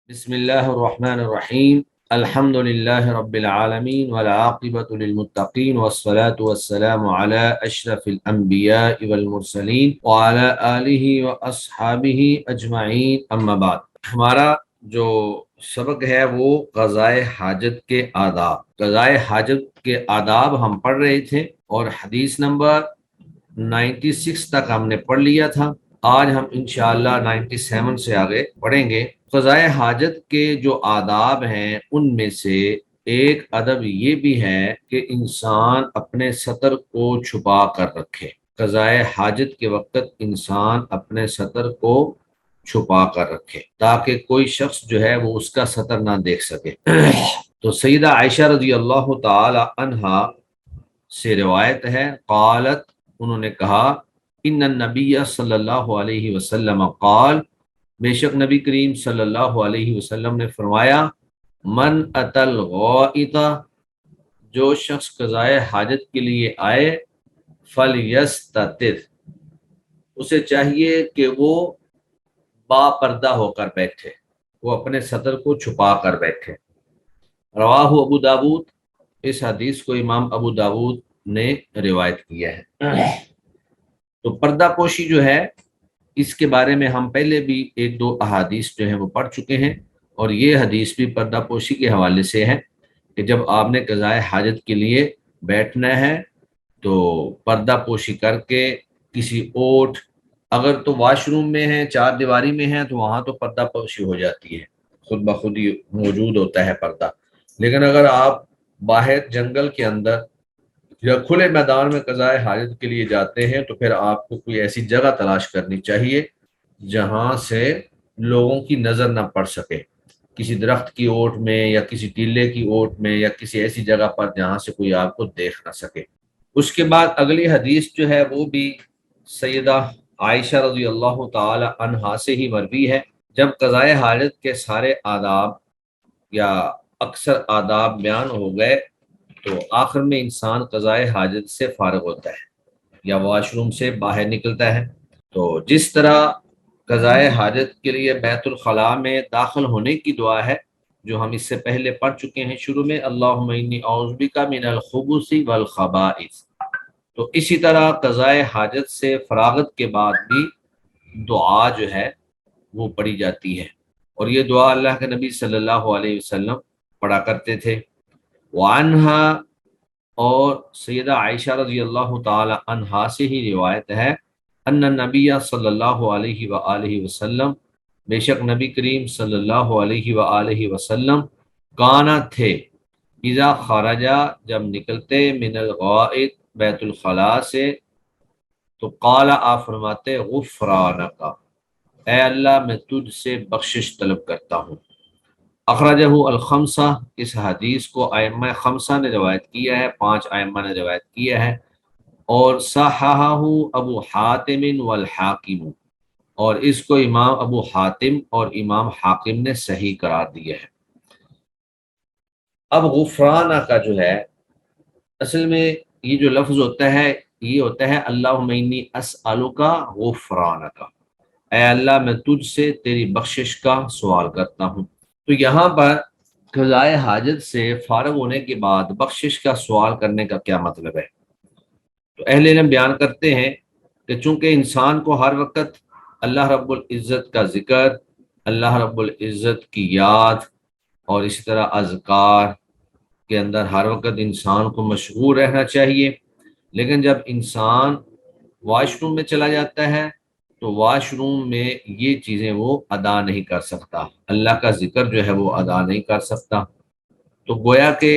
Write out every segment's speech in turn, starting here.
بسم اللہ الرحمن الرحیم الحمد للہ رب العالمین والعاقبۃ للمتقین والصلاة والسلام علی اشرف الانبیاء والمرسلین وعلی آلہ واصحابہ اجمعین اما بعد۔ ہمارا جو سبق ہے وہ قضائے حاجت کے آداب، قضائے حاجت کے آداب ہم پڑھ رہے تھے اور حدیث نمبر 96 تک ہم نے پڑھ لیا تھا۔ آج ہم انشاءاللہ 97 سے آگے پڑھیں گے۔ قضائے حاجت کے جو آداب ہیں ان میں سے ایک ادب یہ بھی ہے کہ انسان اپنے سطر کو چھپا کر رکھے۔ قضائے حاجت کے وقت انسان اپنے سطر کو چھپا کر رکھے تاکہ کوئی شخص جو ہے وہ اس کا سطر نہ دیکھ سکے۔ تو سیدہ عائشہ رضی اللہ تعالی عنہا سے روایت ہے، قالت، انہوں نے کہا، ان النبی صلی اللہ علیہ وسلم قال، بے شک نبی کریم صلی اللہ علیہ وسلم نے فرمایا، من اتى الغائط، جو شخص قضائے حاجت کے لیے آئے، فلیستتر، اسے چاہیے کہ وہ با پردہ ہو کر بیٹھے، وہ اپنے سطر کو چھپا کر بیٹھے۔ رواہ ابو داود، اس حدیث کو امام ابو داود نے روایت کیا ہے۔ تو پردہ پوشی جو ہے اس کے بارے میں ہم پہلے بھی ایک دو احادیث جو ہیں وہ پڑھ چکے ہیں، اور یہ حدیث بھی پردہ پوشی کے حوالے سے ہے کہ جب آپ نے قضائے حاجت کے لیے بیٹھنا ہے تو پردہ پوشی کر کے کسی اوٹ، اگر تو واش روم میں ہے، چار دیواری میں ہے، تو وہاں تو پردہ پوشی ہو جاتی ہے، خود بخود ہی موجود ہوتا ہے پردہ۔ لیکن اگر آپ باہر جنگل کے اندر یا کھلے میدان میں قضائے حاجت کے لیے جاتے ہیں تو پھر آپ کو کوئی ایسی جگہ تلاش کرنی چاہیے جہاں سے لوگوں کی نظر نہ پڑ سکے، کسی درخت کی اوٹ میں یا کسی ٹیلے کی اوٹ میں یا کسی ایسی جگہ پر جہاں سے کوئی آپ کو دیکھ نہ سکے۔ اس کے بعد اگلی حدیث جو ہے وہ بھی سیدہ عائشہ رضی اللہ تعالی عنہا سے ہی مروی ہے۔ جب قضائے حاجت کے سارے آداب یا اکثر آداب بیان ہو گئے تو آخر میں انسان قضائے حاجت سے فارغ ہوتا ہے یا واش روم سے باہر نکلتا ہے۔ تو جس طرح قضائے حاجت کے لیے بیت الخلاء میں داخل ہونے کی دعا ہے جو ہم اس سے پہلے پڑھ چکے ہیں شروع میں، اللہم انی اعوذ بک من الخبث والخبائث، تو اسی طرح قضائے حاجت سے فراغت کے بعد بھی دعا جو ہے وہ پڑھی جاتی ہے، اور یہ دعا اللہ کے نبی صلی اللہ علیہ وسلم پڑھا کرتے تھے۔ وعنہا، اور سیدہ عائشہ رضی اللہ تعالی عنہا سے ہی روایت ہے، ان النبی صلی اللہ علیہ وآلہ وسلم، بے شک نبی کریم صلی اللہ علیہ وآلہ وسلم، کانا تھے، اذا خرجا، جب نکلتے، من الغائط، بیت الخلاء سے، تو قال، آپ فرماتے، غفرانک، اے اللہ میں تجھ سے بخشش طلب کرتا ہوں۔ اخرجہ الخمسہ، اس حدیث کو ائمہ خمسہ نے روایت کیا ہے، 5 ائمہ نے روایت کیا ہے، اور صححہ ابو حاتم والحاکم، اور اس کو امام ابو حاتم اور امام حاکم نے صحیح قرار دیا ہے۔ اب غفرانہ کا جو ہے، اصل میں یہ جو لفظ ہوتا ہے یہ ہوتا ہے اللہم انی اسألک غفرانک، اے اللہ میں تجھ سے تیری بخشش کا سوال کرتا ہوں۔ تو یہاں پر قضائے حاجت سے فارغ ہونے کے بعد بخشش کا سوال کرنے کا کیا مطلب ہے؟ تو اہل علم بیان کرتے ہیں کہ چونکہ انسان کو ہر وقت اللہ رب العزت کا ذکر، اللہ رب العزت کی یاد اور اسی طرح اذکار کے اندر ہر وقت انسان کو مشغول رہنا چاہیے، لیکن جب انسان واش روم میں چلا جاتا ہے تو واش روم میں یہ چیزیں وہ ادا نہیں کر سکتا، اللہ کا ذکر جو ہے وہ ادا نہیں کر سکتا۔ تو گویا کہ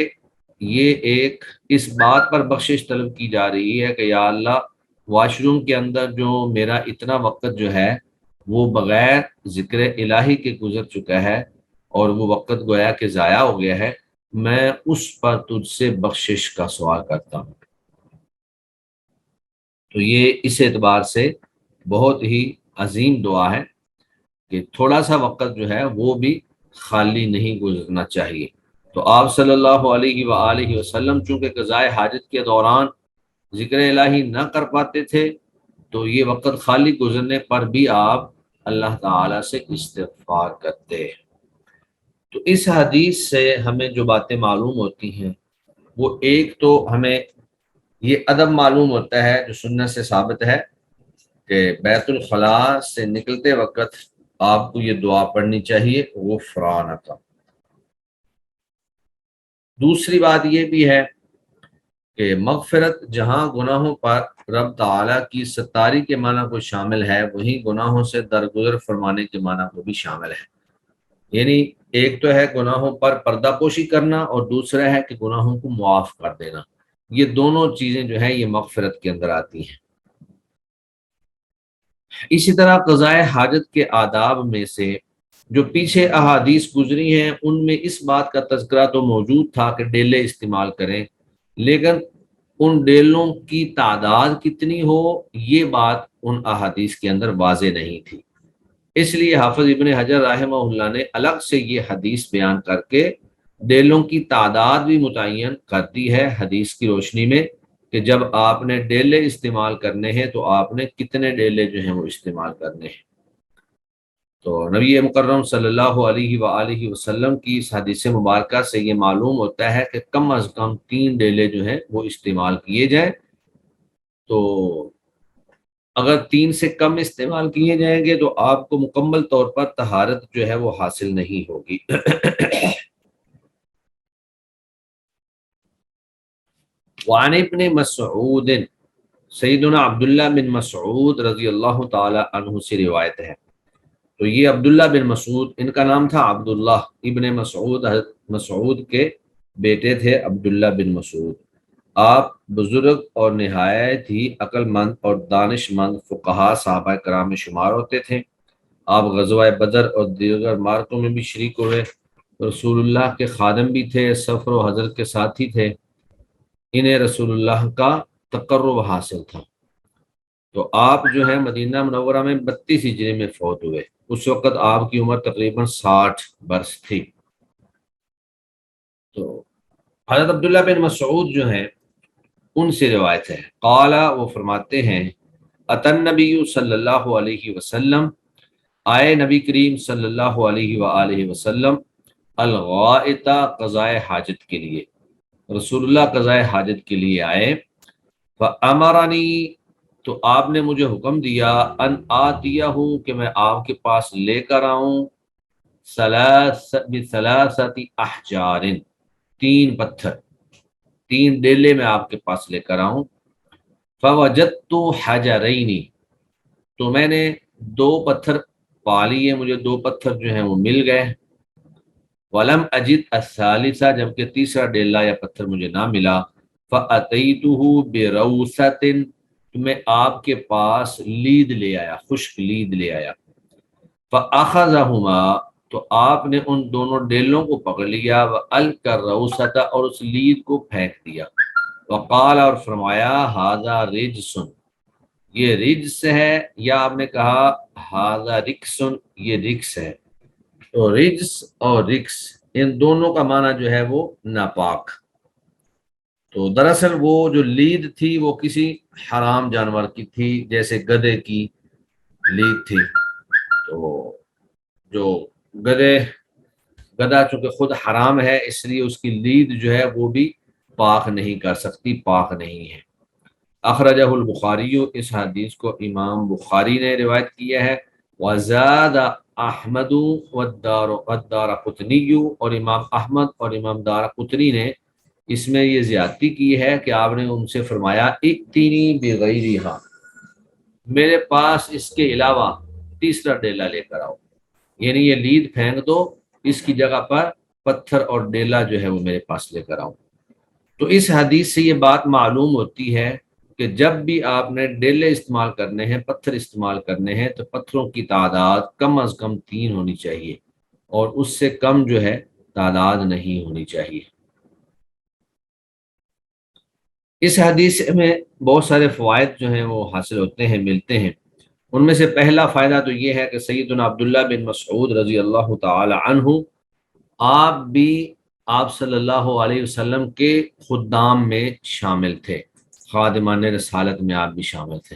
یہ ایک اس بات پر بخشش طلب کی جا رہی ہے کہ یا اللہ، واش روم کے اندر جو میرا اتنا وقت جو ہے وہ بغیر ذکر الہی کے گزر چکا ہے اور وہ وقت گویا کہ ضائع ہو گیا ہے، میں اس پر تجھ سے بخشش کا سوال کرتا ہوں۔ تو یہ اس اعتبار سے بہت ہی عظیم دعا ہے کہ تھوڑا سا وقت جو ہے وہ بھی خالی نہیں گزرنا چاہیے۔ تو آپ صلی اللہ علیہ وآلہ وسلم چونکہ قضائے حاجت کے دوران ذکر الہی نہ کر پاتے تھے تو یہ وقت خالی گزرنے پر بھی آپ اللہ تعالی سے استغفار کرتے ہیں۔ تو اس حدیث سے ہمیں جو باتیں معلوم ہوتی ہیں وہ ایک تو ہمیں یہ ادب معلوم ہوتا ہے جو سنت سے ثابت ہے کہ بیت الخلاء سے نکلتے وقت آپ کو یہ دعا پڑھنی چاہیے غفرانک۔ دوسری بات یہ بھی ہے کہ مغفرت جہاں گناہوں پر رب تعالیٰ کی ستاری کے معنی کو شامل ہے، وہیں گناہوں سے درگزر فرمانے کے معنی کو بھی شامل ہے۔ یعنی ایک تو ہے گناہوں پر پردہ پوشی کرنا، اور دوسرا ہے کہ گناہوں کو معاف کر دینا۔ یہ دونوں چیزیں جو ہیں یہ مغفرت کے اندر آتی ہیں۔ اسی طرح قضاء حاجت کے آداب میں سے جو پیچھے احادیث گزری ہیں ان میں اس بات کا تذکرہ تو موجود تھا کہ ڈیلے استعمال کریں، لیکن ان ڈیلوں کی تعداد کتنی ہو یہ بات ان احادیث کے اندر واضح نہیں تھی۔ اس لیے حافظ ابن حجر رحمہ اللہ نے الگ سے یہ حدیث بیان کر کے ڈیلوں کی تعداد بھی متعین کر دی ہے حدیث کی روشنی میں، کہ جب آپ نے ڈیلے استعمال کرنے ہیں تو آپ نے کتنے ڈیلے جو ہیں وہ استعمال کرنے ہیں۔ تو نبی مکرم صلی اللہ علیہ وآلہ وسلم کی اس حدیث مبارکہ سے یہ معلوم ہوتا ہے کہ کم از کم 3 ڈیلے جو ہیں وہ استعمال کیے جائیں۔ تو اگر 3 سے کم استعمال کیے جائیں گے تو آپ کو مکمل طور پر طہارت جو ہے وہ حاصل نہیں ہوگی۔ وعن ابن مسعود، سیدنا عبداللہ بن مسعود رضی اللہ تعالی عنہ سے روایت ہے۔ تو یہ عبداللہ بن مسعود، ان کا نام تھا عبداللہ ابن مسعود، حضرت مسعود کے بیٹے تھے عبداللہ بن مسعود۔ آپ بزرگ اور نہایت ہی عقل مند اور دانش مند فقہا صحابہ کرام میں شمار ہوتے تھے۔ آپ غزوہ بدر اور دیگر معرکوں میں بھی شریک ہوئے، رسول اللہ کے خادم بھی تھے، سفر و حضر کے ساتھی تھے۔ انہیں رسول اللہ کا تقرب حاصل تھا۔ تو آپ جو ہے مدینہ منورہ میں 32 ہجری میں فوت ہوئے۔ اس وقت آپ کی عمر تقریباً 60 برس تھی۔ تو حضرت عبداللہ بن مسعود جو ہیں ان سے روایت ہے، قال، وہ فرماتے ہیں، اتن نبی صلی اللہ علیہ وسلم، آئے نبی کریم صلی اللہ علیہ وآلہ وسلم، الغائط، قضاء حاجت کے لیے، رسول اللہ قضاء حاجت کے لیے آئے۔ فامرنی، تو آپ نے مجھے حکم دیا، ان آتیہ، کہ میں آپ کے پاس لے کر آؤں، بثلاثت احجار، 3 پتھر، 3 ڈیلے میں آپ کے پاس لے کر آؤں۔ فوجدت حجرین، تو میں نے 2 پتھر پا لیے، مجھے 2 پتھر جو ہیں وہ مل گئے۔ ولم اجد الثالثہ، جبکہ تیسرا ڈیلا یا پتھر مجھے نہ ملا۔ فاتیتہ بروثۃ، تو میں آپ کے پاس لید لے آیا، خشک لید لے آیا۔ فاخذہما، تو آپ نے ان دونوں ڈیلوں کو پکڑ لیا، والقى الروثۃ، اور اس لید کو پھینک دیا۔ وقال، اور فرمایا، ھذا رجس، یہ رجس ہے، یا آپ نے کہا ھذا رکس، یہ رکس ہے۔ تو رجس اور رکس، ان دونوں کا معنی جو ہے وہ ناپاک۔ تو دراصل وہ جو لید تھی وہ کسی حرام جانور کی تھی، جیسے گدھے کی لید تھی۔ تو جو گدھا چونکہ خود حرام ہے، اس لیے اس کی لید جو ہے وہ بھی پاک نہیں کر سکتی، پاک نہیں ہے۔ اخرجہ البخاری، اس حدیث کو امام بخاری نے روایت کیا ہے۔ وزاد احمد والدارقطنی، اور امام احمد اور امام دارقطنی نے اس میں یہ زیادتی کی ہے کہ آپ نے ان سے فرمایا، ائتنی بغیرہا، میرے پاس اس کے علاوہ تیسرا ڈیلا لے کر آؤ، یعنی یہ لید پھینک دو، اس کی جگہ پر پتھر اور ڈیلا جو ہے وہ میرے پاس لے کر آؤ۔ تو اس حدیث سے یہ بات معلوم ہوتی ہے کہ جب بھی آپ نے ڈیلے استعمال کرنے ہیں، پتھر استعمال کرنے ہیں، تو پتھروں کی تعداد کم از کم 3 ہونی چاہیے، اور اس سے کم جو ہے تعداد نہیں ہونی چاہیے۔ اس حدیث میں بہت سارے فوائد جو ہیں وہ حاصل ہوتے ہیں، ملتے ہیں۔ ان میں سے پہلا فائدہ تو یہ ہے کہ سیدنا عبداللہ بن مسعود رضی اللہ تعالی عنہ، آپ بھی آپ صلی اللہ علیہ وسلم کے خدام میں شامل تھے، خادمان رسالت میں آپ بھی شامل تھے،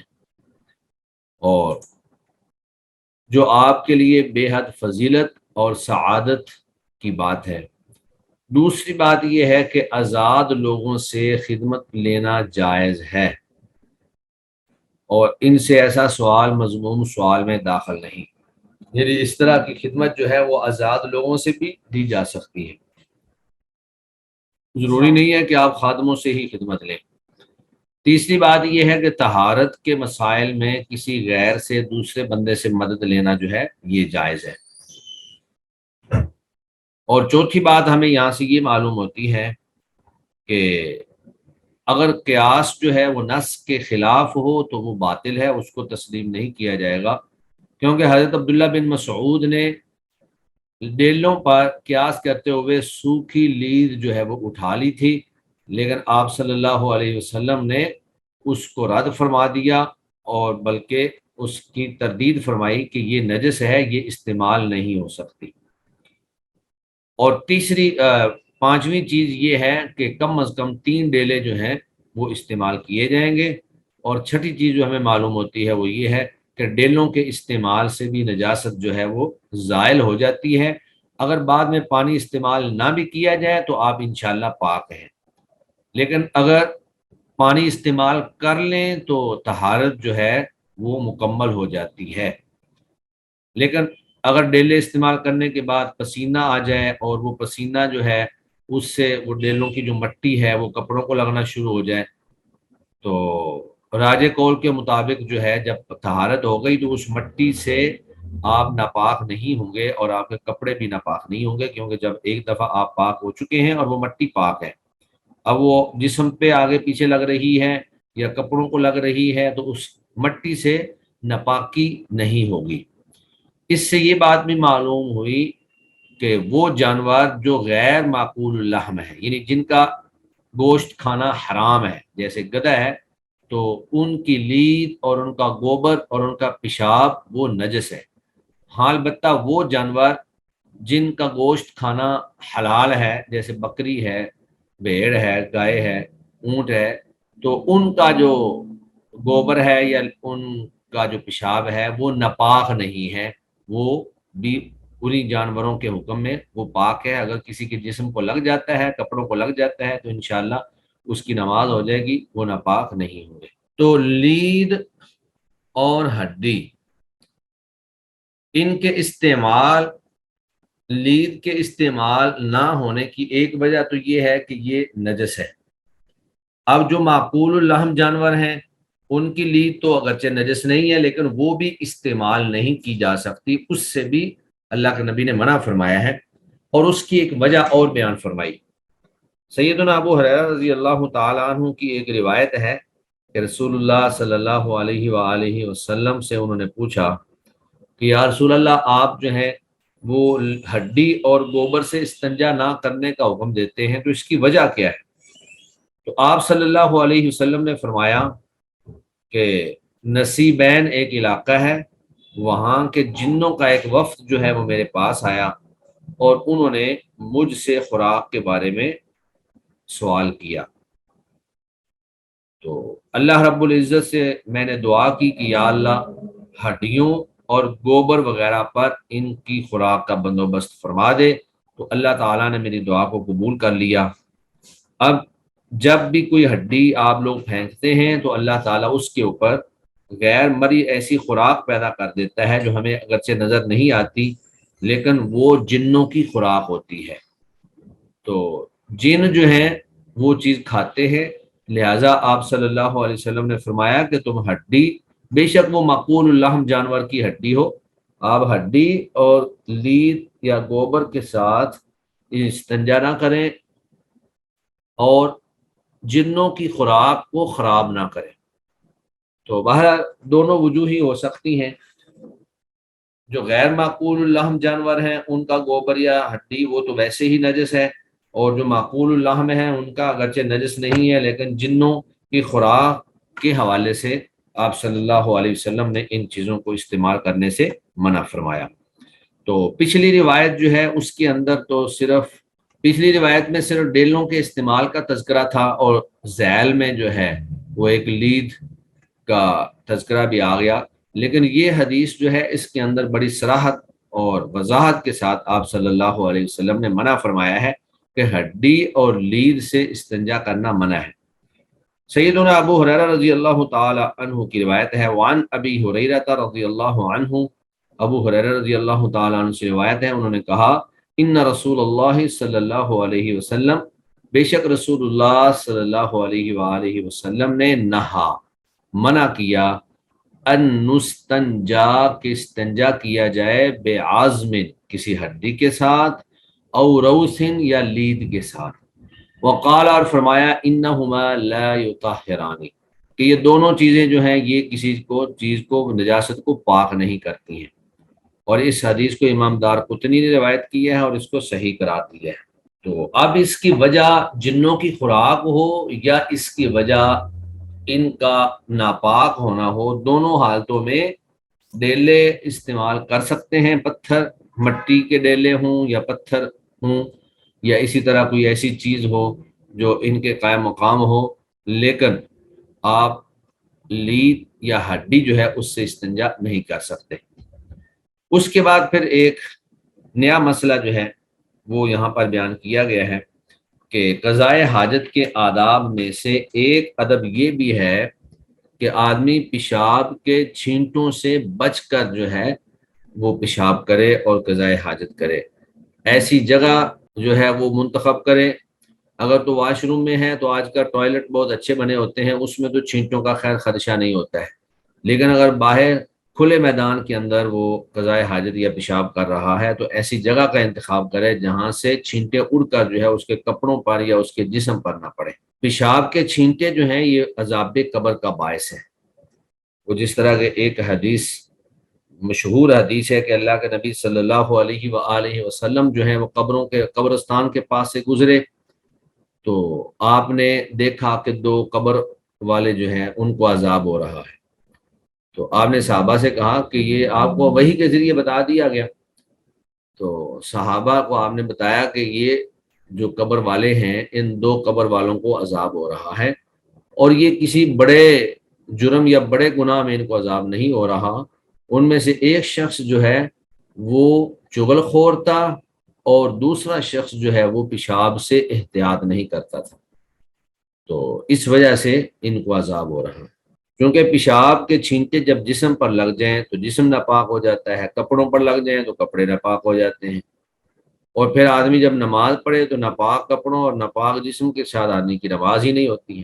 اور جو آپ کے لیے بے حد فضیلت اور سعادت کی بات ہے۔ دوسری بات یہ ہے کہ آزاد لوگوں سے خدمت لینا جائز ہے، اور ان سے ایسا سوال مذموم سوال میں داخل نہیں، یعنی اس طرح کی خدمت جو ہے وہ آزاد لوگوں سے بھی دی جا سکتی ہے، ضروری نہیں ہے کہ آپ خادموں سے ہی خدمت لیں۔ تیسری بات یہ ہے کہ طہارت کے مسائل میں کسی غیر سے دوسرے بندے سے مدد لینا جو ہے یہ جائز ہے۔ اور چوتھی بات ہمیں یہاں سے یہ معلوم ہوتی ہے کہ اگر قیاس جو ہے وہ نص کے خلاف ہو تو وہ باطل ہے، اس کو تسلیم نہیں کیا جائے گا، کیونکہ حضرت عبداللہ بن مسعود نے ڈیلوں پر قیاس کرتے ہوئے سوکھی لید جو ہے وہ اٹھا لی تھی، لیکن آپ صلی اللہ علیہ وسلم نے اس کو رد فرما دیا، اور بلکہ اس کی تردید فرمائی کہ یہ نجس ہے، یہ استعمال نہیں ہو سکتی۔ اور پانچویں چیز یہ ہے کہ کم از کم 3 ڈیلے جو ہیں وہ استعمال کیے جائیں گے۔ اور چھٹی چیز جو ہمیں معلوم ہوتی ہے وہ یہ ہے کہ ڈیلوں کے استعمال سے بھی نجاست جو ہے وہ زائل ہو جاتی ہے، اگر بعد میں پانی استعمال نہ بھی کیا جائے تو آپ انشاءاللہ پاک ہیں، لیکن اگر پانی استعمال کر لیں تو طہارت جو ہے وہ مکمل ہو جاتی ہے۔ لیکن اگر ڈیلے استعمال کرنے کے بعد پسینہ آ جائے اور وہ پسینہ جو ہے اس سے وہ ڈیلوں کی جو مٹی ہے وہ کپڑوں کو لگنا شروع ہو جائے، تو راج قول کے مطابق جو ہے جب طہارت ہو گئی تو اس مٹی سے آپ ناپاک نہیں ہوں گے، اور آپ کے کپڑے بھی ناپاک نہیں ہوں گے، کیونکہ جب ایک دفعہ آپ پاک ہو چکے ہیں اور وہ مٹی پاک ہے، اب وہ جسم پہ آگے پیچھے لگ رہی ہے یا کپڑوں کو لگ رہی ہے تو اس مٹی سے ناپاکی نہیں ہوگی۔ اس سے یہ بات بھی معلوم ہوئی کہ وہ جانور جو غیر معقول اللحم ہے، یعنی جن کا گوشت کھانا حرام ہے، جیسے گدھا ہے، تو ان کی لید اور ان کا گوبر اور ان کا پیشاب وہ نجس ہے۔ ہاں البتہ وہ جانور جن کا گوشت کھانا حلال ہے، جیسے بکری ہے، بھیڑ ہے، گائے ہے، اونٹ ہے، تو ان کا جو گوبر ہے یا ان کا جو پیشاب ہے وہ ناپاک نہیں ہے، وہ بھی انہی جانوروں کے حکم میں وہ پاک ہے۔ اگر کسی کے جسم کو لگ جاتا ہے، کپڑوں کو لگ جاتا ہے، تو انشاءاللہ اس کی نماز ہو جائے گی، وہ ناپاک نہیں ہوں گے۔ تو لید اور ہڈی، ان کے استعمال، لید کے استعمال نہ ہونے کی ایک وجہ تو یہ ہے کہ یہ نجس ہے۔ اب جو معقول اللحم جانور ہیں ان کی لید تو اگرچہ نجس نہیں ہے، لیکن وہ بھی استعمال نہیں کی جا سکتی، اس سے بھی اللہ کے نبی نے منع فرمایا ہے، اور اس کی ایک وجہ اور بیان فرمائی۔ سیدنا ابو ہریرہ رضی اللہ تعالی عنہ کی ایک روایت ہے کہ رسول اللہ صلی اللہ علیہ وآلہ وسلم سے انہوں نے پوچھا کہ یا رسول اللہ، آپ جو ہیں وہ ہڈی اور گوبر سے استنجا نہ کرنے کا حکم دیتے ہیں، تو اس کی وجہ کیا ہے؟ تو آپ صلی اللہ علیہ وسلم نے فرمایا کہ نصیبین ایک علاقہ ہے، وہاں کے جنوں کا ایک وفد جو ہے وہ میرے پاس آیا، اور انہوں نے مجھ سے خوراک کے بارے میں سوال کیا، تو اللہ رب العزت سے میں نے دعا کی کہ یا اللہ ہڈیوں اور گوبر وغیرہ پر ان کی خوراک کا بندوبست فرما دے، تو اللہ تعالیٰ نے میری دعا کو قبول کر لیا۔ اب جب بھی کوئی ہڈی آپ لوگ پھینکتے ہیں تو اللہ تعالیٰ اس کے اوپر غیر مری ایسی خوراک پیدا کر دیتا ہے جو ہمیں اگرچہ نظر نہیں آتی، لیکن وہ جنوں کی خوراک ہوتی ہے، تو جن جو ہیں وہ چیز کھاتے ہیں، لہٰذا آپ صلی اللہ علیہ وسلم نے فرمایا کہ تم ہڈی، بے شک وہ معقول اللحم جانور کی ہڈی ہو، آپ ہڈی اور لید یا گوبر کے ساتھ استنجا نہ کریں، اور جنوں کی خوراک کو خراب نہ کریں۔ تو بہرحال دونوں وجوہی ہو سکتی ہیں، جو غیر معقول اللحم جانور ہیں ان کا گوبر یا ہڈی وہ تو ویسے ہی نجس ہے، اور جو معقول اللحم ہیں ان کا اگرچہ نجس نہیں ہے، لیکن جنوں کی خوراک کے حوالے سے آپ صلی اللہ علیہ وسلم نے ان چیزوں کو استعمال کرنے سے منع فرمایا۔ تو پچھلی روایت جو ہے اس کے اندر تو صرف پچھلی روایت میں صرف ڈیلوں کے استعمال کا تذکرہ تھا، اور ذیل میں جو ہے وہ ایک لید کا تذکرہ بھی آ گیا، لیکن یہ حدیث جو ہے اس کے اندر بڑی صراحت اور وضاحت کے ساتھ آپ صلی اللہ علیہ وسلم نے منع فرمایا ہے کہ ہڈی اور لید سے استنجا کرنا منع ہے۔ سیدنا ابو ہریرہ رضی اللہ تعالی عنہ کی روایت ہے، وعن ابی ہریرہ رضی اللہ عنہ، ابو ہریرہ رضی اللہ تعالی عنہ سے روایت ہے، انہوں نے کہا ان رسول اللہ صلی اللہ علیہ وسلم، بے شک رسول اللہ صلی اللہ علیہ وآلہ وسلم نے نہا، منع کیا، ان نستنجا کہ استنجا کیا جائے، بے عظم کسی ہڈی کے ساتھ، او روثن یا لید کے ساتھ، وقال اور فرمایا انہما لا یطہران کہ یہ دونوں چیزیں جو ہیں یہ کسی کو چیز کو نجاست کو پاک نہیں کرتی ہیں، اور اس حدیث کو امام دارقطنی نے روایت کیا ہے اور اس کو صحیح قرار دیا ہے۔ تو اب اس کی وجہ جنوں کی خوراک ہو یا اس کی وجہ ان کا ناپاک ہونا ہو، دونوں حالتوں میں ڈیلے استعمال کر سکتے ہیں، پتھر مٹی کے ڈیلے ہوں یا پتھر ہوں یا اسی طرح کوئی ایسی چیز ہو جو ان کے قائم مقام ہو، لیکن آپ لید یا ہڈی جو ہے اس سے استنجا نہیں کر سکتے۔ اس کے بعد پھر ایک نیا مسئلہ جو ہے وہ یہاں پر بیان کیا گیا ہے کہ قضائے حاجت کے آداب میں سے ایک ادب یہ بھی ہے کہ آدمی پیشاب کے چھینٹوں سے بچ کر جو ہے وہ پیشاب کرے اور قضائے حاجت کرے، ایسی جگہ جو ہے وہ منتخب کرے۔ اگر تو واش روم میں ہے تو آج کل ٹوائلٹ بہت اچھے بنے ہوتے ہیں، اس میں تو چھینٹوں کا خیر خدشہ نہیں ہوتا ہے، لیکن اگر باہر کھلے میدان کے اندر وہ قضائے حاجت یا پیشاب کر رہا ہے تو ایسی جگہ کا انتخاب کرے جہاں سے چھینٹے اڑ کر جو ہے اس کے کپڑوں پر یا اس کے جسم پر نہ پڑے۔ پیشاب کے چھینٹے جو ہیں یہ عذاب قبر کا باعث ہے، وہ جس طرح کہ ایک حدیث مشہور حدیث ہے کہ اللہ کے نبی صلی اللہ علیہ وآلہ وسلم جو ہیں وہ قبروں کے قبرستان کے پاس سے گزرے تو آپ نے دیکھا کہ دو قبر والے جو ہیں ان کو عذاب ہو رہا ہے، تو آپ نے صحابہ سے کہا کہ یہ آپ کو وحی کے ذریعے بتا دیا گیا، تو صحابہ کو آپ نے بتایا کہ یہ جو قبر والے ہیں ان دو قبر والوں کو عذاب ہو رہا ہے، اور یہ کسی بڑے جرم یا بڑے گناہ میں ان کو عذاب نہیں ہو رہا، ان میں سے ایک شخص جو ہے وہ چغل خور تھا اور دوسرا شخص جو ہے وہ پیشاب سے احتیاط نہیں کرتا تھا، تو اس وجہ سے ان کو عذاب ہو رہا ہے۔ کیونکہ پیشاب کے چھینٹے جب جسم پر لگ جائیں تو جسم ناپاک ہو جاتا ہے، کپڑوں پر لگ جائیں تو کپڑے ناپاک ہو جاتے ہیں، اور پھر آدمی جب نماز پڑھے تو ناپاک کپڑوں اور ناپاک جسم کے ساتھ آدمی کی نماز ہی نہیں ہوتی ہے،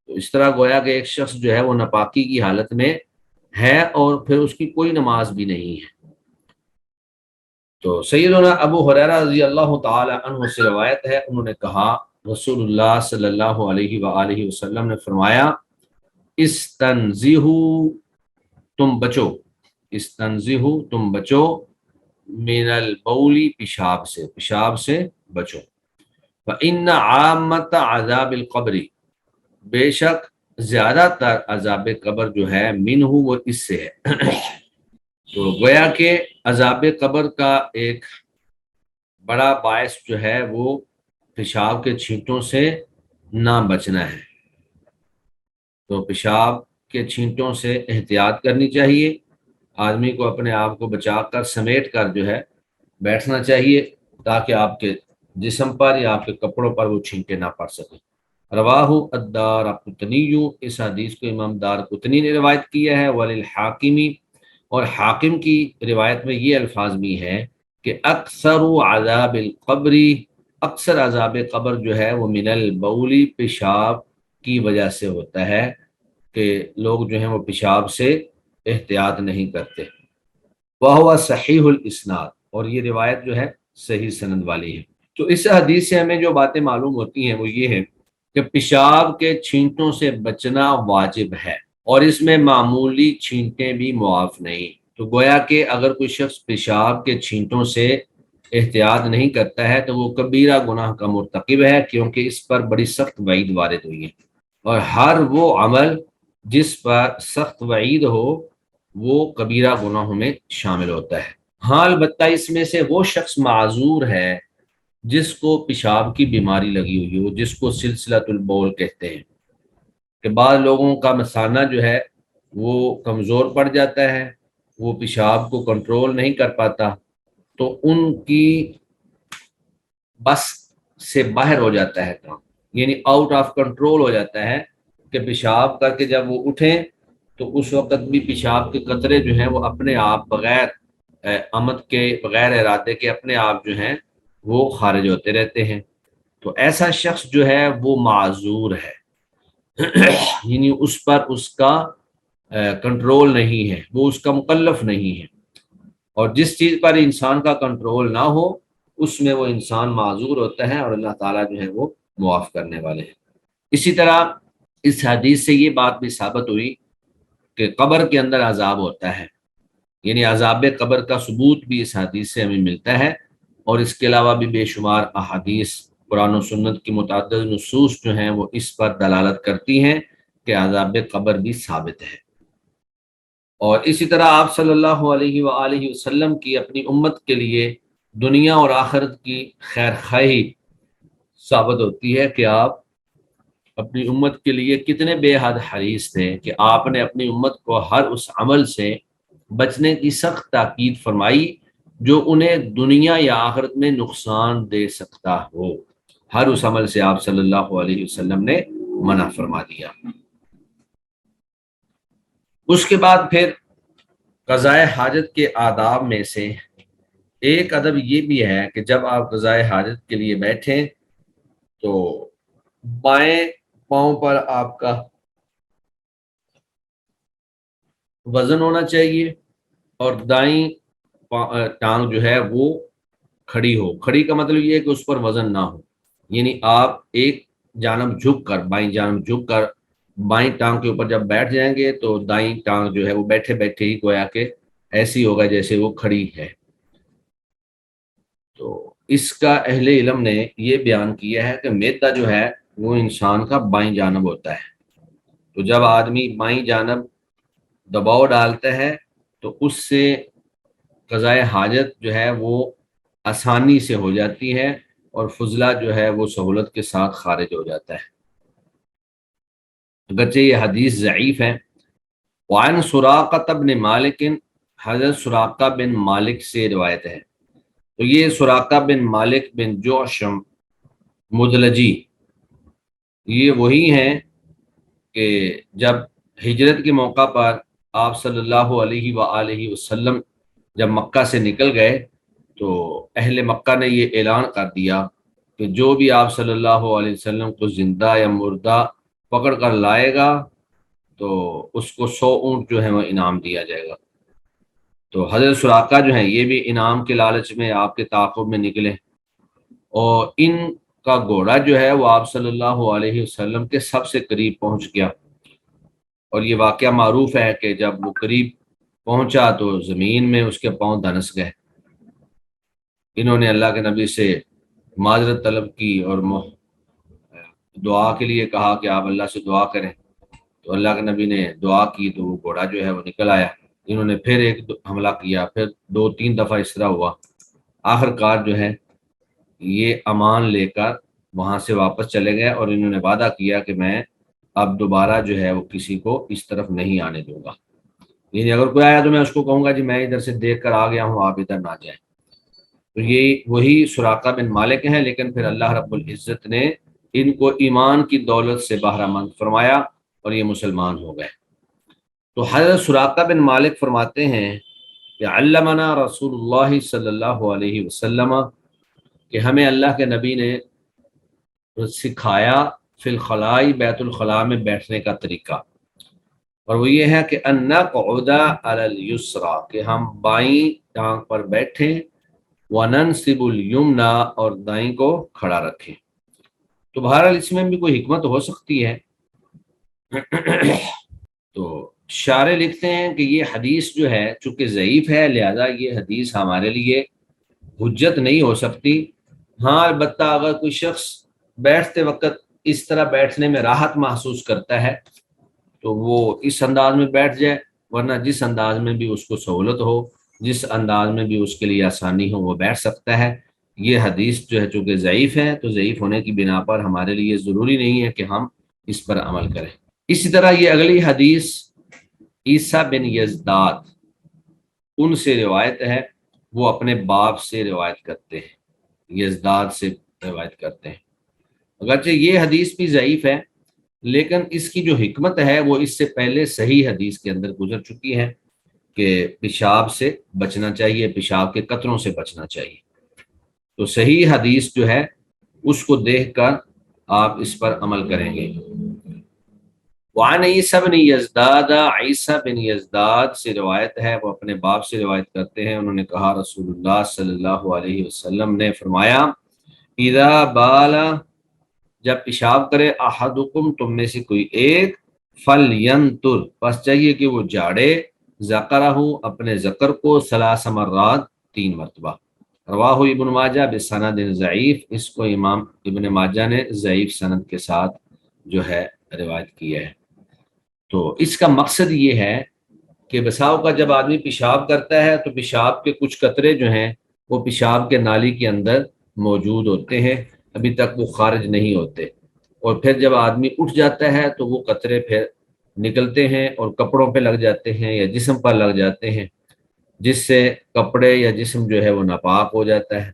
تو اس طرح گویا کہ ایک شخص جو ہے وہ ناپاکی کی حالت میں ہے اور پھر اس کی کوئی نماز بھی نہیں ہے۔ تو سیدنا ابو ہریرہ رضی اللہ تعالی عنہ سے روایت ہے، انہوں نے کہا رسول اللہ صلی اللہ علیہ وآلہ وسلم نے فرمایا استنزہو تم بچو، استنزہو تم بچو، من البولی پیشاب سے بچو، فإن عامت عذاب القبر بے شک زیادہ تر عذاب قبر جو ہے منہ وہ اس سے ہے۔ تو گویا کہ عذاب قبر کا ایک بڑا باعث جو ہے وہ پیشاب کے چھینٹوں سے نہ بچنا ہے، تو پیشاب کے چھینٹوں سے احتیاط کرنی چاہیے، آدمی کو اپنے آپ کو بچا کر سمیٹ کر جو ہے بیٹھنا چاہیے تاکہ آپ کے جسم پر یا آپ کے کپڑوں پر وہ چھینٹے نہ پڑ سکیں۔ رواہ الدارقطنی، اس حدیث کو امام دارقطنی نے روایت کیا ہے، وللحاکمی، اور حاکم کی روایت میں یہ الفاظ بھی ہیں کہ اکثر عذاب القبر، اکثر عذاب قبر جو ہے وہ من البولی پیشاب کی وجہ سے ہوتا ہے کہ لوگ جو ہیں وہ پیشاب سے احتیاط نہیں کرتے۔ وہو صحیح الاسناد، اور یہ روایت جو ہے صحیح سند والی ہے۔ تو اس حدیث سے ہمیں جو باتیں معلوم ہوتی ہیں وہ یہ ہے کہ پیشاب کے چھینٹوں سے بچنا واجب ہے، اور اس میں معمولی چھینٹیں بھی معاف نہیں، تو گویا کہ اگر کوئی شخص پیشاب کے چھینٹوں سے احتیاط نہیں کرتا ہے تو وہ کبیرہ گناہ کا مرتکب ہے، کیونکہ اس پر بڑی سخت وعید وارد ہوئی ہے، اور ہر وہ عمل جس پر سخت وعید ہو وہ کبیرہ گناہوں میں شامل ہوتا ہے۔ ہاں البتہ اس میں سے وہ شخص معذور ہے جس کو پیشاب کی بیماری لگی ہوئی ہو، جس کو سلسلۃ البول کہتے ہیں، کہ بعض لوگوں کا مثانہ جو ہے وہ کمزور پڑ جاتا ہے وہ پیشاب کو کنٹرول نہیں کر پاتا تو ان کی بس سے باہر ہو جاتا ہے کام، یعنی آؤٹ آف کنٹرول ہو جاتا ہے کہ پیشاب کر کے جب وہ اٹھیں تو اس وقت بھی پیشاب کے قطرے جو ہیں وہ اپنے آپ بغیر آمد کے، بغیر ارادے کے اپنے آپ جو ہیں وہ خارج ہوتے رہتے ہیں۔ تو ایسا شخص جو ہے وہ معذور ہے، یعنی اس پر اس کا کنٹرول نہیں ہے، وہ اس کا مکلف نہیں ہے، اور جس چیز پر انسان کا کنٹرول نہ ہو اس میں وہ انسان معذور ہوتا ہے، اور اللہ تعالیٰ جو ہے وہ معاف کرنے والے ہیں۔ اسی طرح اس حدیث سے یہ بات بھی ثابت ہوئی کہ قبر کے اندر عذاب ہوتا ہے، یعنی عذاب قبر کا ثبوت بھی اس حدیث سے ہمیں ملتا ہے، اور اس کے علاوہ بھی بے شمار احادیث قرآن و سنت کی متعدد نصوص جو ہیں وہ اس پر دلالت کرتی ہیں کہ عذاب قبر بھی ثابت ہے۔ اور اسی طرح آپ صلی اللہ علیہ وآلہ وسلم کی اپنی امت کے لیے دنیا اور آخرت کی خیر خواہی ثابت ہوتی ہے کہ آپ اپنی امت کے لیے کتنے بے حد حریص تھے کہ آپ نے اپنی امت کو ہر اس عمل سے بچنے کی سخت تاکید فرمائی جو انہیں دنیا یا آخرت میں نقصان دے سکتا ہو، ہر اس عمل سے آپ صلی اللہ علیہ وسلم نے منع فرما دیا۔ اس کے بعد پھر قضاء حاجت کے آداب میں سے ایک ادب یہ بھی ہے کہ جب آپ قضاء حاجت کے لیے بیٹھیں تو بائیں پاؤں پر آپ کا وزن ہونا چاہیے اور دائیں ٹانگ جو ہے وہ کھڑی ہو۔ کھڑی کا مطلب یہ ہے کہ اس پر وزن نہ ہو، یعنی آپ ایک جانب جھک کر، بائیں جانب جھک کر بائیں ٹانگ کے اوپر جب بیٹھ جائیں گے تو دائیں ٹانگ جو ہے وہ بیٹھے بیٹھے ہی گویا کہ ایسی ہوگا جیسے وہ کھڑی ہے۔ تو اس کا اہل علم نے یہ بیان کیا ہے کہ معدہ جو ہے وہ انسان کا بائیں جانب ہوتا ہے، تو جب آدمی بائیں جانب دباؤ ڈالتا ہے تو اس سے قضاء حاجت جو ہے وہ آسانی سے ہو جاتی ہے اور فضلہ جو ہے وہ سہولت کے ساتھ خارج ہو جاتا ہے، اگرچہ یہ حدیث ضعیف ہے۔ وعن سراقہ بن مالک، حضرت سراقہ بن مالک سے روایت ہے، تو یہ سراقہ بن مالک بن جوشم مدلجی یہ وہی ہیں کہ جب ہجرت کے موقع پر آپ صلی اللہ علیہ وآلہ وسلم جب مکہ سے نکل گئے تو اہل مکہ نے یہ اعلان کر دیا کہ جو بھی آپ صلی اللہ علیہ وسلم کو زندہ یا مردہ پکڑ کر لائے گا تو اس کو 100 اونٹ جو ہے وہ انعام دیا جائے گا۔ تو حضرت سراقہ جو ہیں یہ بھی انعام کے لالچ میں آپ کے تعاقب میں نکلے، اور ان کا گھوڑا جو ہے وہ آپ صلی اللہ علیہ وسلم کے سب سے قریب پہنچ گیا، اور یہ واقعہ معروف ہے کہ جب وہ قریب پہنچا تو زمین میں اس کے پاؤں دھنس گئے۔ انہوں نے اللہ کے نبی سے معذرت طلب کی اور دعا کے لیے کہا کہ آپ اللہ سے دعا کریں، تو اللہ کے نبی نے دعا کی تو وہ گھوڑا جو ہے وہ نکل آیا۔ انہوں نے پھر ایک حملہ کیا، پھر 2-3 دفعہ اس طرح ہوا، آخر کار جو ہے یہ امان لے کر وہاں سے واپس چلے گئے، اور انہوں نے وعدہ کیا کہ میں اب دوبارہ جو ہے وہ کسی کو اس طرف نہیں آنے دوں گا، یعنی اگر کوئی آیا تو میں اس کو کہوں گا جی میں ادھر سے دیکھ کر آ گیا ہوں، آپ ادھر نہ جائیں۔ تو یہ وہی سراقہ بن مالک ہیں، لیکن پھر اللہ رب العزت نے ان کو ایمان کی دولت سے بہرہ مند فرمایا اور یہ مسلمان ہو گئے۔ تو حضرت سراقہ بن مالک فرماتے ہیں کہ علمنا رسول اللہ صلی اللہ علیہ وسلم، کہ ہمیں اللہ کے نبی نے سکھایا فی الخلاء، بیت الخلاء میں بیٹھنے کا طریقہ، اور وہ یہ ہے کہ ان نقعد علی الیسری، کہ ہم بائیں ٹانگ پر بیٹھیں، وننصب الیمنی، اور دائیں کو کھڑا رکھیں۔ تو بہرحال اس میں بھی کوئی حکمت ہو سکتی ہے۔ تو شارح لکھتے ہیں کہ یہ حدیث جو ہے چونکہ ضعیف ہے لہذا یہ حدیث ہمارے لیے حجت نہیں ہو سکتی۔ ہاں البتہ اگر کوئی شخص بیٹھتے وقت اس طرح بیٹھنے میں راحت محسوس کرتا ہے تو وہ اس انداز میں بیٹھ جائے، ورنہ جس انداز میں بھی اس کو سہولت ہو، جس انداز میں بھی اس کے لیے آسانی ہو وہ بیٹھ سکتا ہے۔ یہ حدیث جو ہے چونکہ ضعیف ہے تو ضعیف ہونے کی بنا پر ہمارے لیے ضروری نہیں ہے کہ ہم اس پر عمل کریں۔ اسی طرح یہ اگلی حدیث عیسیٰ بن یزداد ان سے روایت ہے، وہ اپنے باپ سے روایت کرتے ہیں، یزداد سے روایت کرتے ہیں۔ اگرچہ یہ حدیث بھی ضعیف ہے، لیکن اس کی جو حکمت ہے وہ اس سے پہلے صحیح حدیث کے اندر گزر چکی ہے کہ پیشاب سے بچنا چاہیے، پیشاب کے قطروں سے بچنا چاہیے۔ تو صحیح حدیث جو ہے اس کو دیکھ کر آپ اس پر عمل کریں گے۔ وعن عیسیٰ بن یزداد، عیسیٰ بن یزداد سے روایت ہے، وہ اپنے باپ سے روایت کرتے ہیں، انہوں نے کہا رسول اللہ صلی اللہ علیہ وسلم نے فرمایا، اذا بال، جب پیشاب کرے، احدکم، تم میں سے کوئی ایک، فلینتر، بس چاہیے کہ وہ جاڑے، ذکرہ، اپنے ذکر کو، ثلاث مرات، 3 مرتبہ۔ رواہ ابن ماجہ بسند ضعیف، اس کو امام ابن ماجہ نے ضعیف سند کے ساتھ جو ہے روایت کیا ہے۔ تو اس کا مقصد یہ ہے کہ بساؤ کا جب آدمی پیشاب کرتا ہے تو پیشاب کے کچھ قطرے جو ہیں وہ پیشاب کے نالی کے اندر موجود ہوتے ہیں، ابھی تک وہ خارج نہیں ہوتے، اور پھر جب آدمی اٹھ جاتا ہے تو وہ قطرے پھر نکلتے ہیں اور کپڑوں پہ لگ جاتے ہیں یا جسم پر لگ جاتے ہیں، جس سے کپڑے یا جسم جو ہے وہ ناپاک ہو جاتا ہے۔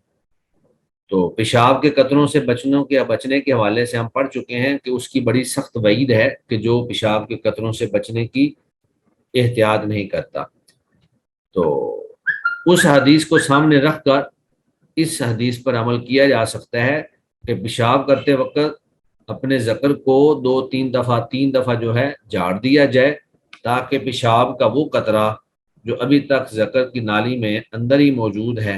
تو پیشاب کے قطروں سے بچنے کے حوالے سے ہم پڑھ چکے ہیں کہ اس کی بڑی سخت وعید ہے کہ جو پیشاب کے قطروں سے بچنے کی احتیاط نہیں کرتا۔ تو اس حدیث کو سامنے رکھ کر اس حدیث پر عمل کیا جا سکتا ہے کہ پیشاب کرتے وقت اپنے ذکر کو 3 دفعہ جو ہے جھاڑ دیا جائے، تاکہ پیشاب کا وہ قطرہ جو ابھی تک ذکر کی نالی میں اندر ہی موجود ہے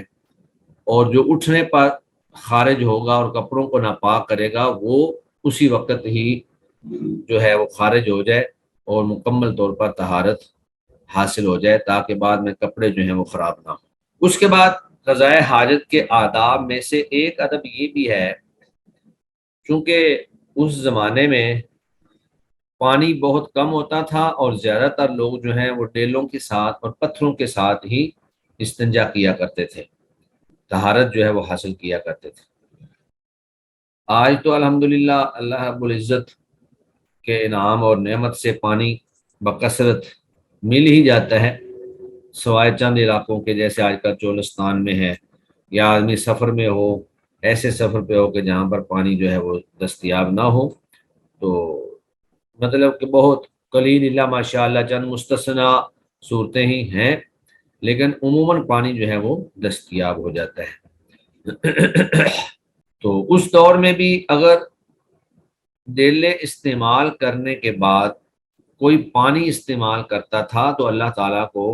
اور جو اٹھنے پر خارج ہوگا اور کپڑوں کو ناپاک کرے گا، وہ اسی وقت ہی جو ہے وہ خارج ہو جائے اور مکمل طور پر طہارت حاصل ہو جائے، تاکہ بعد میں کپڑے جو ہیں وہ خراب نہ ہوں۔ اس کے بعد قضاء حاجت کے آداب میں سے ایک ادب یہ بھی ہے، چونکہ اس زمانے میں پانی بہت کم ہوتا تھا اور زیادہ تر لوگ جو ہیں وہ ڈیلوں کے ساتھ اور پتھروں کے ساتھ ہی استنجا کیا کرتے تھے، طہارت جو ہے وہ حاصل کیا کرتے تھے۔ آج تو الحمدللہ اللہ رب العزت کے انعام اور نعمت سے پانی بکثرت مل ہی جاتا ہے، سوائے چند علاقوں کے، جیسے آج کل چولستان میں ہے، یا آدمی سفر میں ہو، ایسے سفر پہ ہو کہ جہاں پر پانی جو ہے وہ دستیاب نہ ہو، تو مطلب کہ بہت قلیل الا ماشاء اللہ چند مستثنا صورتیں ہی ہیں، لیکن عموماً پانی جو ہے وہ دستیاب ہو جاتا ہے۔ تو اس دور میں بھی اگر ڈیلے استعمال کرنے کے بعد کوئی پانی استعمال کرتا تھا تو اللہ تعالیٰ کو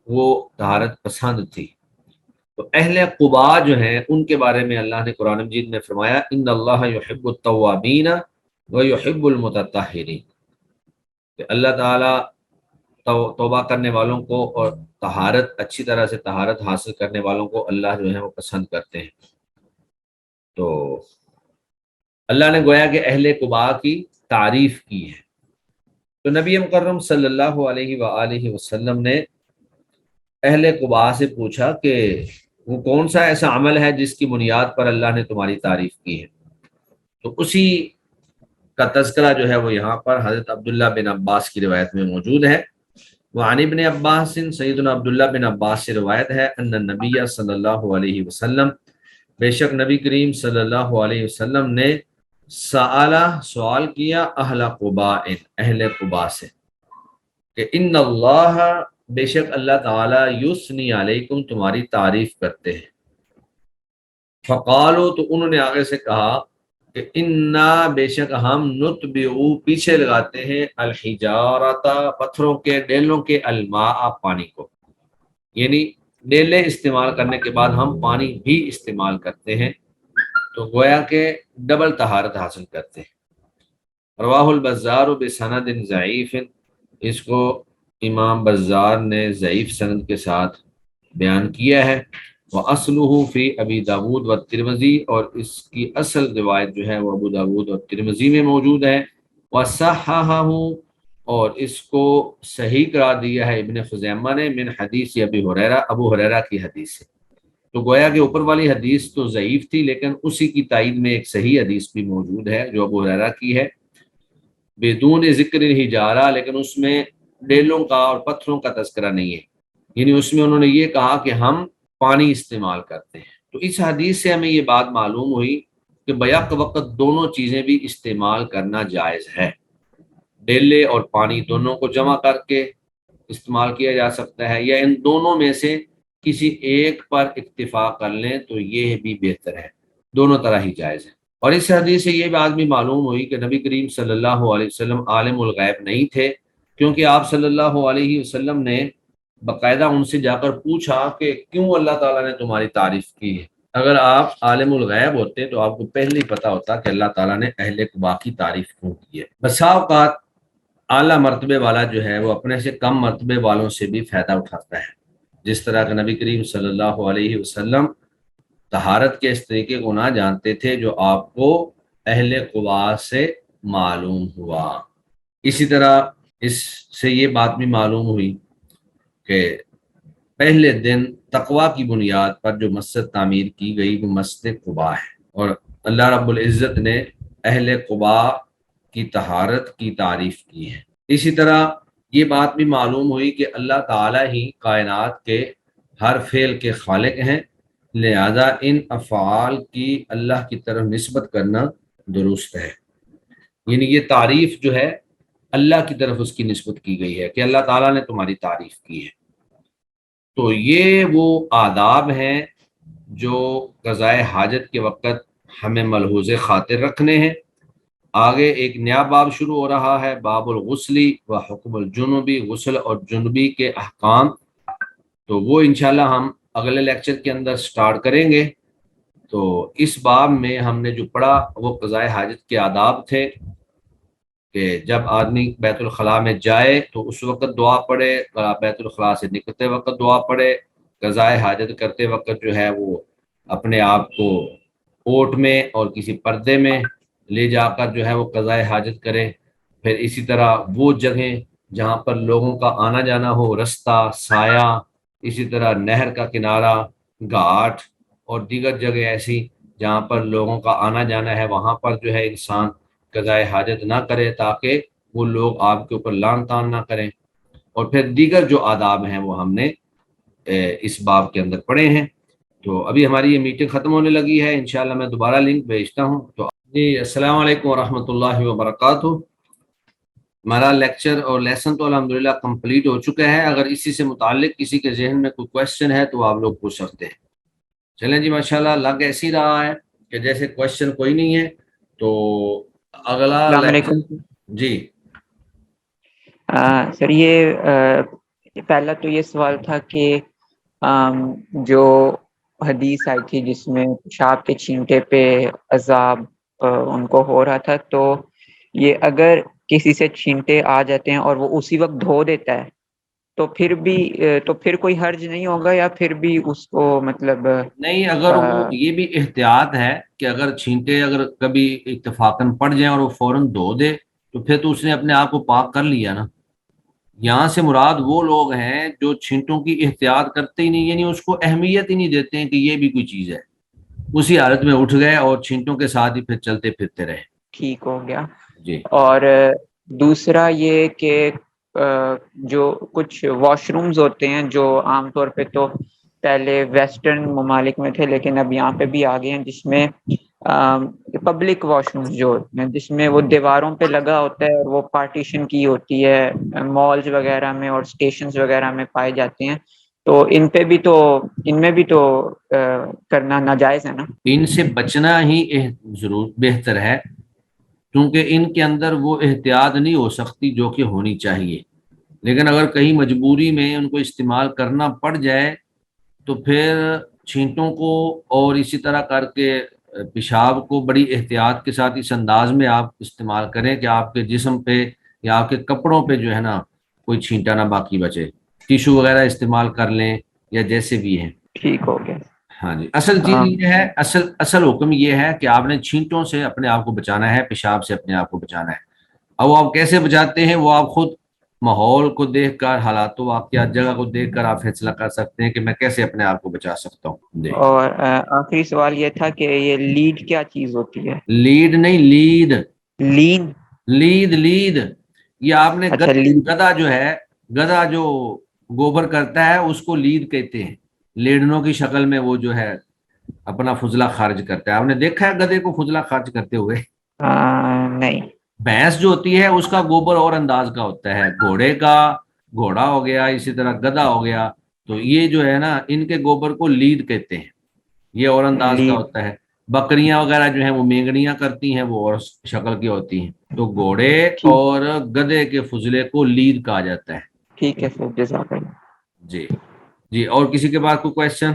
وہ طہارت پسند تھی۔ تو اہل قباء جو ہیں ان کے بارے میں اللہ نے قرآن مجید میں فرمایا، ان اللہ یحب التوابین ویحب المتطہرین، کہ اللہ تعالیٰ توبہ کرنے والوں کو اور طہارت، اچھی طرح سے طہارت حاصل کرنے والوں کو اللہ جو ہے وہ پسند کرتے ہیں۔ تو اللہ نے گویا کہ اہل قباء کی تعریف کی ہے۔ تو نبی مکرم صلی اللہ علیہ وآلہ وسلم نے اہل قباء سے پوچھا کہ وہ کون سا ایسا عمل ہے جس کی بنیاد پر اللہ نے تمہاری تعریف کی ہے، تو اسی کا تذکرہ جو ہے وہ یہاں پر حضرت عبداللہ بن عباس کی روایت میں موجود ہے۔ وعن ابن عباس، سیدنا عبداللہ بن عباس سے روایت ہے، ان النبی صلی اللہ علیہ وسلم، بے شک نبی کریم صلی اللہ علیہ وسلم نے سوال کیا اہل قباء، اہل قباء سے، کہ ان اللہ، بے شک اللہ تعالی، یثنی علیکم، تمہاری تعریف کرتے ہیں۔ فقالوا، تو انہوں نے آگے سے کہا کہ انا، بے شک ہم، نتبعو، پیچھے لگاتے ہیں، الحجارۃ، پتھروں کے، ڈیلوں کے، الماء، پانی کو، یعنی ڈیلے استعمال کرنے کے بعد ہم پانی بھی استعمال کرتے ہیں، تو گویا کہ ڈبل طہارت حاصل کرتے ہیں۔ رواہ البزار بسند ضعیف، اس کو امام بزار نے ضعیف سند کے ساتھ بیان کیا ہے۔ وَأَصْلُهُ فِي أَبِي داود والترمذی، اور اس کی اصل روایت جو ہے وہ ابو داود اور ترمذی میں موجود ہے۔ وَصَحَّحَهُ، اور اس کو صحیح قرار دیا ہے ابن خزیمہ نے، من حدیث ابی ہریرہ، ابو ہریرہ کی حدیث سے۔ تو گویا کہ اوپر والی حدیث تو ضعیف تھی، لیکن اسی کی تائید میں ایک صحیح حدیث بھی موجود ہے جو ابو ہریرہ کی ہے، بدون ذکر الحجارہ، لیکن اس میں ڈیلوں کا اور پتھروں کا تذکرہ نہیں ہے۔ یعنی اس میں انہوں نے یہ کہا کہ ہم پانی استعمال کرتے ہیں۔ تو اس حدیث سے ہمیں یہ بات معلوم ہوئی کہ بیک وقت دونوں چیزیں بھی استعمال کرنا جائز ہے، ڈیلے اور پانی دونوں کو جمع کر کے استعمال کیا جا سکتا ہے، یا ان دونوں میں سے کسی ایک پر اکتفا کر لیں تو یہ بھی بہتر ہے، دونوں طرح ہی جائز ہے۔ اور اس حدیث سے یہ بات بھی معلوم ہوئی کہ نبی کریم صلی اللہ علیہ وسلم عالم الغیب نہیں تھے، کیونکہ آپ صلی اللہ علیہ وسلم نے باقاعدہ ان سے جا کر پوچھا کہ کیوں اللہ تعالیٰ نے تمہاری تعریف کی ہے۔ اگر آپ عالم الغیب ہوتے تو آپ کو پہلے ہی پتا ہوتا کہ اللہ تعالیٰ نے اہل قبا کی تعریف کیوں کی ہے۔ بسا اوقات اعلیٰ مرتبے والا جو ہے وہ اپنے سے کم مرتبے والوں سے بھی فائدہ اٹھاتا ہے، جس طرح کہ نبی کریم صلی اللہ علیہ وسلم طہارت کے اس طریقے کو نہ جانتے تھے جو آپ کو اہل قبا سے معلوم ہوا۔ اسی طرح اس سے یہ بات بھی معلوم ہوئی کہ پہلے دن تقوی کی بنیاد پر جو مسجد تعمیر کی گئی وہ مسجد قباء ہے، اور اللہ رب العزت نے اہل قباء کی طہارت کی تعریف کی ہے۔ اسی طرح یہ بات بھی معلوم ہوئی کہ اللہ تعالی ہی کائنات کے ہر فعل کے خالق ہیں، لہذا ان افعال کی اللہ کی طرف نسبت کرنا درست ہے، یعنی یہ تعریف جو ہے اللہ کی طرف اس کی نسبت کی گئی ہے کہ اللہ تعالیٰ نے تمہاری تعریف کی ہے۔ تو یہ وہ آداب ہیں جو قضائے حاجت کے وقت ہمیں ملحوظ خاطر رکھنے ہیں۔ آگے ایک نیا باب شروع ہو رہا ہے، باب الغسلی و حکم الجنوبی، غسل اور جنوبی کے احکام، تو وہ انشاءاللہ ہم اگلے لیکچر کے اندر سٹارٹ کریں گے۔ تو اس باب میں ہم نے جو پڑھا وہ قضائے حاجت کے آداب تھے کہ جب آدمی بیت الخلاء میں جائے تو اس وقت دعا پڑھے، بیت الخلاء سے نکلتے وقت دعا پڑھے، قضائے حاجت کرتے وقت جو ہے وہ اپنے آپ کو اوٹ میں اور کسی پردے میں لے جا کر جو ہے وہ قضائے حاجت کرے۔ پھر اسی طرح وہ جگہیں جہاں پر لوگوں کا آنا جانا ہو، رستہ، سایہ، اسی طرح نہر کا کنارہ، گھاٹ اور دیگر جگہ ایسی جہاں پر لوگوں کا آنا جانا ہے، وہاں پر جو ہے انسان قضائے حاجت نہ کرے تاکہ وہ لوگ آپ کے اوپر لعن طعن نہ کریں۔ اور پھر دیگر جو آداب ہیں وہ ہم نے اس باب کے اندر پڑھے ہیں۔ تو ابھی ہماری یہ میٹنگ ختم ہونے لگی ہے، انشاءاللہ میں دوبارہ لنک بھیجتا ہوں۔ تو جی السلام علیکم ورحمۃ اللہ وبرکاتہ۔ ہمارا لیکچر اور لیسن تو الحمدللہ کمپلیٹ ہو چکا ہے، اگر اسی سے متعلق کسی کے ذہن میں کوئی کویشچن ہے تو آپ لوگ پوچھ سکتے ہیں۔ چلیں جی، ماشاءاللہ لگ ایسی رہا ہے کہ جیسے کویشچن کوئی نہیں ہے، تو اگلا السلام علیکم جی سر۔ یہ پہلا تو یہ سوال تھا کہ جو حدیث آئی تھی جس میں پیشاب کے چھینٹے پہ عذاب ان کو ہو رہا تھا، تو یہ اگر کسی سے چھینٹے آ جاتے ہیں اور وہ اسی وقت دھو دیتا ہے تو پھر کوئی حرج نہیں ہوگا، یا پھر بھی اس کو مطلب نہیں، اگر وہ یہ بھی احتیاط ہے کہ اگر چھینٹے اگر کبھی اتفاقاً پڑ جائیں اور وہ فوراً دھو دے تو پھر تو اس نے اپنے آپ کو پاک کر لیا نا۔ یہاں سے مراد وہ لوگ ہیں جو چھینٹوں کی احتیاط کرتے ہی نہیں، یعنی اس کو اہمیت ہی نہیں دیتے ہیں کہ یہ بھی کوئی چیز ہے، اسی حالت میں اٹھ گئے اور چھینٹوں کے ساتھ ہی پھر چلتے پھرتے رہے۔ ٹھیک ہو گیا۔ جی اور دوسرا یہ کہ جو کچھ واش رومز ہوتے ہیں جو عام طور پہ تو پہلے ویسٹرن ممالک میں تھے لیکن اب یہاں پہ بھی آ گئے ہیں، جس میں پبلک واش رومز جو ہوتے ہیں جس میں وہ دیواروں پہ لگا ہوتا ہے اور وہ پارٹیشن کی ہوتی ہے، مالز وغیرہ میں اور اسٹیشنز وغیرہ میں پائے جاتے ہیں، تو ان میں بھی تو کرنا ناجائز ہے نا؟ ان سے بچنا ہی ضرور بہتر ہے، کیونکہ ان کے اندر وہ احتیاط نہیں ہو سکتی جو کہ ہونی چاہیے، لیکن اگر کہیں مجبوری میں ان کو استعمال کرنا پڑ جائے تو پھر چھینٹوں کو اور اسی طرح کر کے پیشاب کو بڑی احتیاط کے ساتھ اس انداز میں آپ استعمال کریں کہ آپ کے جسم پہ یا آپ کے کپڑوں پہ جو ہے نا کوئی چھینٹا نہ باقی بچے، ٹیشو وغیرہ استعمال کر لیں یا جیسے بھی ہیں۔ ٹھیک ہو گیا۔ ہاں جی، اصل چیز یہ ہے، اصل حکم یہ ہے کہ آپ نے چھینٹوں سے اپنے آپ کو بچانا ہے، پیشاب سے اپنے آپ کو بچانا ہے۔ اب وہ آپ کیسے بچاتے ہیں وہ آپ خود ماحول کو دیکھ کر، حالات و واقعات جگہ کو دیکھ کر آپ فیصلہ کر سکتے ہیں کہ میں کیسے اپنے آپ کو بچا سکتا ہوں۔ جی، اور آخری سوال یہ تھا کہ یہ لیڈ کیا چیز ہوتی ہے؟ لیڈ نہیں، لید، لین؟ لید، لید، یہ آپ نے اچھا، لیڈ۔ گدھا جو ہے، گدھا جو گوبر کرتا ہے اس کو لید کہتے ہیں، لیڈنوں کی شکل میں وہ جو ہے اپنا فضلہ خارج کرتا ہے۔ آپ نے دیکھا ہے گدھے کو فضلہ خارج کرتے ہوئے؟ نہیں۔ بھینس جو ہوتی ہے اس کا گوبر اور انداز کا ہوتا ہے، گھوڑے کا گھوڑا ہو گیا، اسی طرح گدھا ہو گیا، تو یہ جو ہے نا ان کے گوبر کو لید کہتے ہیں، یہ اور انداز کا لیڈ، ہوتا ہے۔ بکریاں وغیرہ جو ہیں وہ مینگنیاں کرتی ہیں، وہ اور شکل کی ہوتی ہیں، تو گھوڑے ٹھیک، اور گدھے کے فضلے کو لید کہا جاتا ہے۔ ٹھیک ہے سر، جزاک اللہ۔ جی جی، اور کسی کے پاس کوئی کوشچن؟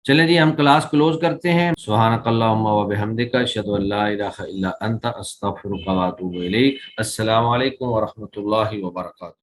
چلیں جی ہم کلاس کلوز کرتے ہیں۔ سبحانک اللہم و بحمدک، اشہد ان لا الہ الا انت، استغفرک و اتوب الیک۔ السلام علیکم ورحمۃ اللہ وبرکاتہ۔